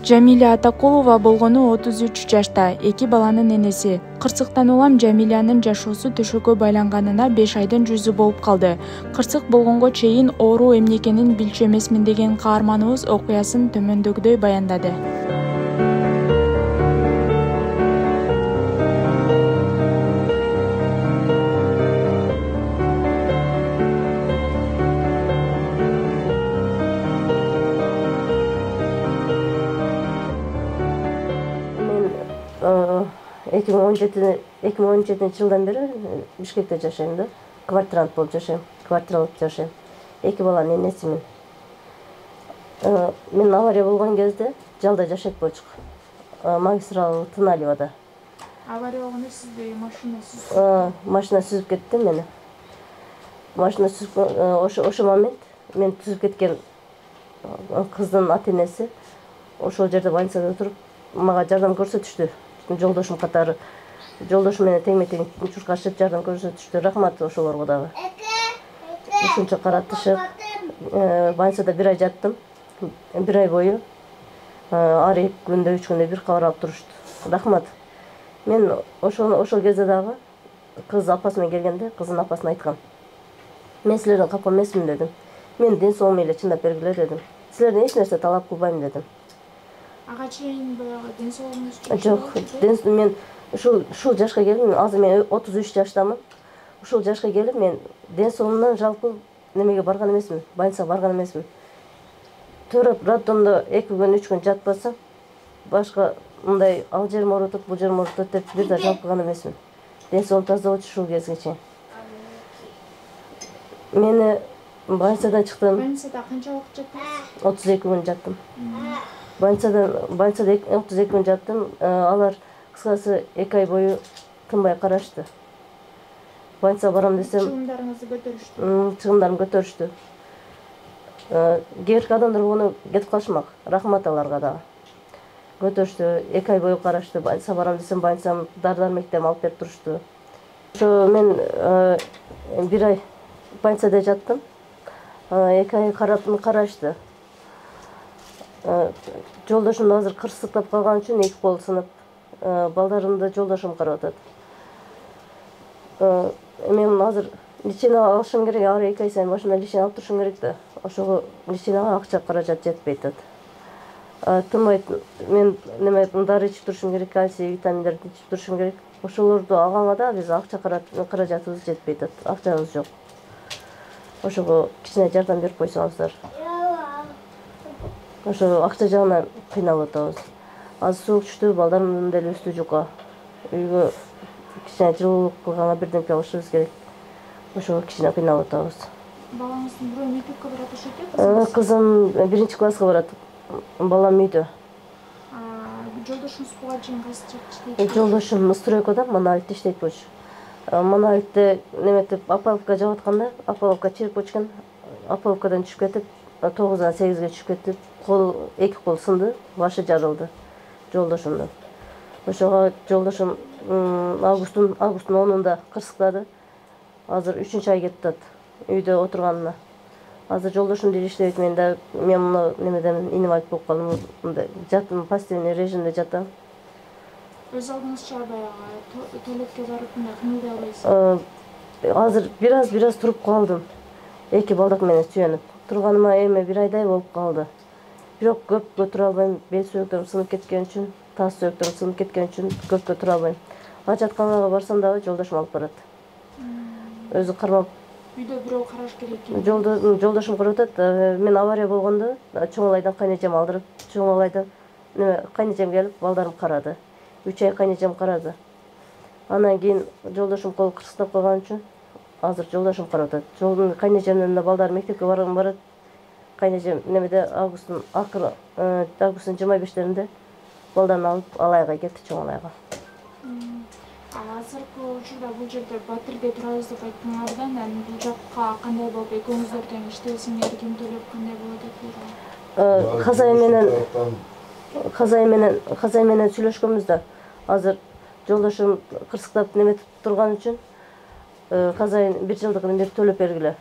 Жамиля Атакулова болгону 33 жашта, 2 баланын энеси. Кырсыктан улам Жамилянын жашоосу төшөккө байланганына 5 айдын жүзү болуп калды. Кырсык болгонго чейин оору эмне экенин билчү эмесмин деген каарманыбыз окуясын төмөндөгүдөй баяндады. Мен 2017 жылдан бери Бишкекте жашайм да. Квартирант болуп жашайм. Квартиралык жашайм. 2 баланын энесимин. Мен авария болгон кезде жалда жашайт болчук. Магистрал Тыналевада. Авария болгондо сизди машина сүзүп кетти мени. Машина сүзүп ошо момент мен түзүп кеткен кыздын ата-энеси ошол жерде больницада туруп мага жардам көрсөтүштү. Жолдошум катары жолдошум менен теңме-тең чуркашып жардам көрсөтүштү. Рахмат ошолорго дагы. Ушунча каратышып, больницада 1 ай жаттым. 1 ай бою ар 2 күндө 3 күндө бир кабар алып турушту. Рахмат. Мен ошол кезде дагы кыз апасы менен келгенде кыздын апасына айткам. Мен силерден капкан эмесмин дедим. Мен ден соолугум эле чындап бергиле дедим. Силерден эч нерсе талап кылбайм дедим. Ага чейин баягы ден соолугуңуз жок, мен ушул жашка келип, азыр мен 33 жаштамын. Ушул жашка келип мен ден соолугумдан жалпы немеге барган эмесмин, больницага барган эмесмин. Төрөп роддомдо 2 күн 3 күн жатпасам, башка мындай ал жерим оорутат, бул жерим оорутат деп бир да жалпыган эмесмин. Ден соолугум таза болчу ушул кезге чейин. Мени больницадан чыктым. Больницада канча убакыт жаттыңыз? 32 күн жаттым. Больницада 32 күн жаттым. Алар кыскасы 2 ай бою тынбай карашты. Больницага барам десем, чыгымдарыңызды көтөрүштү. Чыгымдарымды көтөрүштү. Кээинки адамдар буну кетип калышмак. Рахмат аларга да. Көтөрүштү. 2 ай бою карашты. Больницага барам десем, больницам дар-дармектен алып берип турушту. Ошо мен 1 ай больницада жаттым. 2 ай карашты. Жолдошум азыр кырсыктап калган үчүн 2 кол сынып, балдарымды жолдошум карап атат. Мен азыр лечение алышым керек, ар 2 ай сайын башымда лечение алып турушум керек да. Ошого лечениега акча каражат жетпей атат. Тынбай мен неме дары ичип турушум керек, кальций, витаминдерди ичип турушум керек. Ошолорду алганга да биз акча каражатыбыз жетпей атат. Акчабыз жок. Ошого кичине жардам берип койсоңуздар. Ошо акча жагынан кыйналып атабыз. Азыр суук түштү, балдарым деле өстү жука. Үйгө кичине жылуулук кылганга бирдемке алышыбыз керек. Ошого кичине кыйналып атабыз. Балаңыздын бирөө мектепке барат ошентип? Кызым 1-класска барат. Балам үйдө. Жолдошуңуз буга чейин кайсы жакта иштейт? Жолдошум стройкада монолитте иштейт болчу. Монолитте неметип опалубка жаап атканда, опалубка чирип көчкөн. Опалубкадан түшүп кетип, 9-дан 8-ге түшүп кетип, 2 кол сынды, башы жарылды жолдошумдун. Ошого жолдошум августтун 10-унда кырсыктады. Азыр 3-ай кетип атат үйдө отурганына. Азыр жолдошум деле иштебейт, мен муну немеден инвалид болуп калдым. Жаттым, пассивный режимде жатам. Өз алдыңызча баягы туалетке барып кыймылдай албайсыз? Азыр бир аз туруп калдым. 2 балдак менен сүйөнүп. Турганыма эми 1 айдай болуп калды. Бирок көпкө тура албайм, бел сөөктөрүм сынып кеткен үчүн, таз сөөктөрүм сынып кеткен үчүн көпкө тура албайм. Ажатканага барсам дагы жолдошум алып барат. Өзү кармап. Үйдө бирөө караш керек экен. Жолдошум карап атат. Мен авария болгондо Чоңалайдан кайнежем алдырып, Чоңалайдан кайнежем келип балдарым карады. 3 ай кайнежем карады. Андан кийин жолдошум колу кырсыктап калган үчүн азыр жолдошум карап атат. Кайнежемдин балдары мектепке барат. Кайнежем немеде августтун 25-леринде балдарын алып Алайга кетти, Чоңалайга. Азыркы учурда бул жерде Батирде турабыз деп айттыңардан, бул жакка кандай болуп, экөөңүздөр тең иштесиңер, ким төлөп кандай болот деп? Казай менен сүйлөшкөнбүз да. Азыр жолдошум кырсыктап неметип турган үчүн Казай 1 жылдыгын берип төлөп бергиле.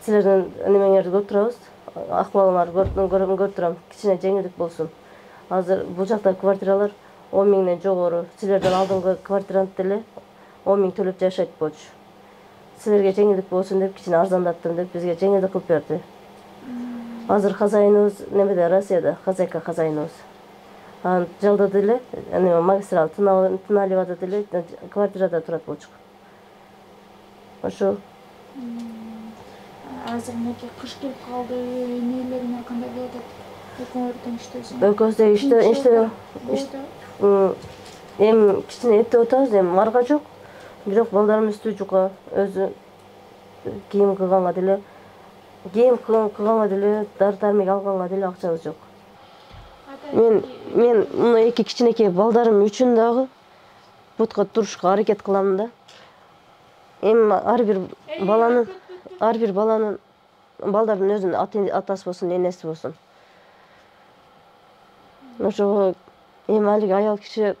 Силердин немеңерди көрүп турабыз. Акыбалыңарды көрүп турам, кичине жеңилдик болсун. Азыр бул жакта квартиралар 10 миңден жогору. Силерден алдыңкы квартирант деле 10 миң төлөп жашайт болчу. Силерге жеңилдик болсун деп кичине арзандаттым деп бизге жеңилдик кылып берди. Азыр хозяиныбыз немеде, Россияда, хозяйка хозяиныбыз. Анан жалдады эле, магистрал Тыналевада деле квартирада турат болчук. Ошо. Азыр мынакей кыш келип калды, эмелерине кандай болуп атат? Экөөңөр тең иштейсиң. Экөөбүз эми кичине эптеп атабыз, эми марга жок. Бирок балдарыбызды жука, өзү кийим кылганга деле, дары-дармек алганга деле акчабыз жок. Мен мына эки кичинекей балдарым үчүн дагы бутка турушка аракет кылам да. Эми ар бир баланын балдардын өзүнүн атасы болсун, энеси болсун. Ошого эми алиги аял киши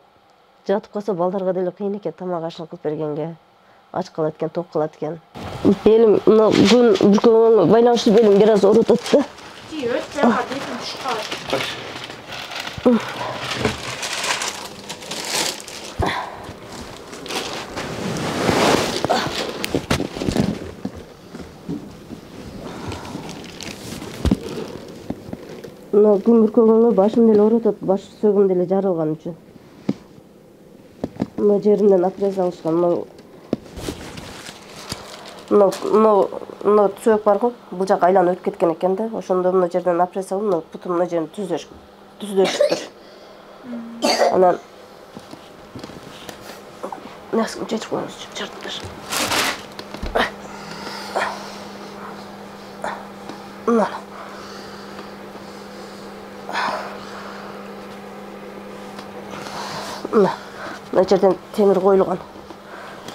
жатып калса балдарга деле кыйын экен, тамак ашын кылып бергенге. Ач калат экен, ток калат экен. Белим мына күн бүркөгөнгө байланыштуу белим бир аз ооруп атат да. Өт жака бетим түшүп калат. Мына күн бүркөгөнгө башым деле ооруп атат, баш сөөгүм деле жарылган үчүн. Мына жеримден операция алышкан. Мына сөök бар го, бул жак айланып өтүп кеткен экен да. Ошондо мына жерден операция кылып, мына бутум мына жерин түздөшүптүр. Анан наскым жетип коюңуз, жартыптыр. Мына жерден темир коюлган.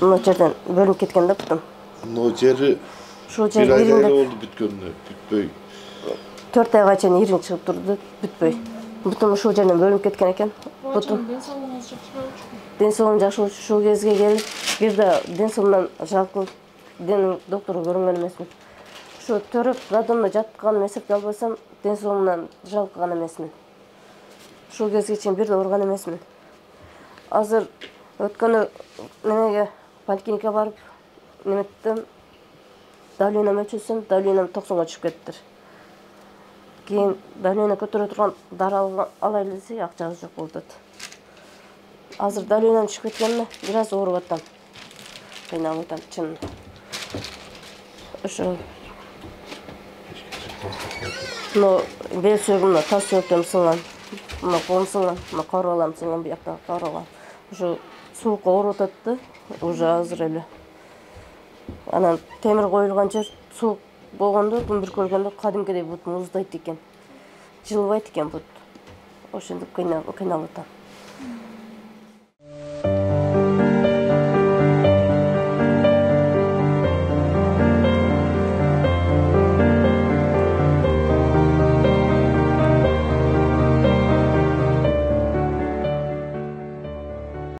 Мына жерден бөлүнүп кеткен да бутум. Мына жери бир айдай болду бүткөнүнө, бүтпөй. 4 айга чейин ириң чыгып турду, бүтпөй. Бутум ушул жерден бөлүнүп кеткен экен. Бутум. Денсаулыгым жакшы болчу, ушул кезге келип, бир да денсаулыгымдан жалкылып, доктурга көрүнгөн эмесмин. Ушу төрөп, радомдо жатканым эсепке албасам, денсаулыгымдан жалкыган эмесмин. Ушул кезге чейин бир да ооруган эмесмин. Азыр өткөнү немеге поликлиникага барып, неметтим, давлением өлчөсөм, давлением 90-га түшүп кетиптир. Кийин давление көтөрө турган дары алайлы десе, акчабыз жок болуп атат. Азыр давлением түшүп кеткенине бир аз ооруп атам. Кыйналып атам, чын. Ошо. Но бел сөөгүм, таз сөөктөрүм сынган. Мына колум сынган, мына карабалам сынган, бияктагы карабалам. Ошо суукка ооруп атат да, уже азыр эле. Анан темир коюлган жер суук болгондо, күн бүркөлгөндө кадимкидей бутум уздайт экен. Жылбайт экен бут. Ошентип кыйналып атам.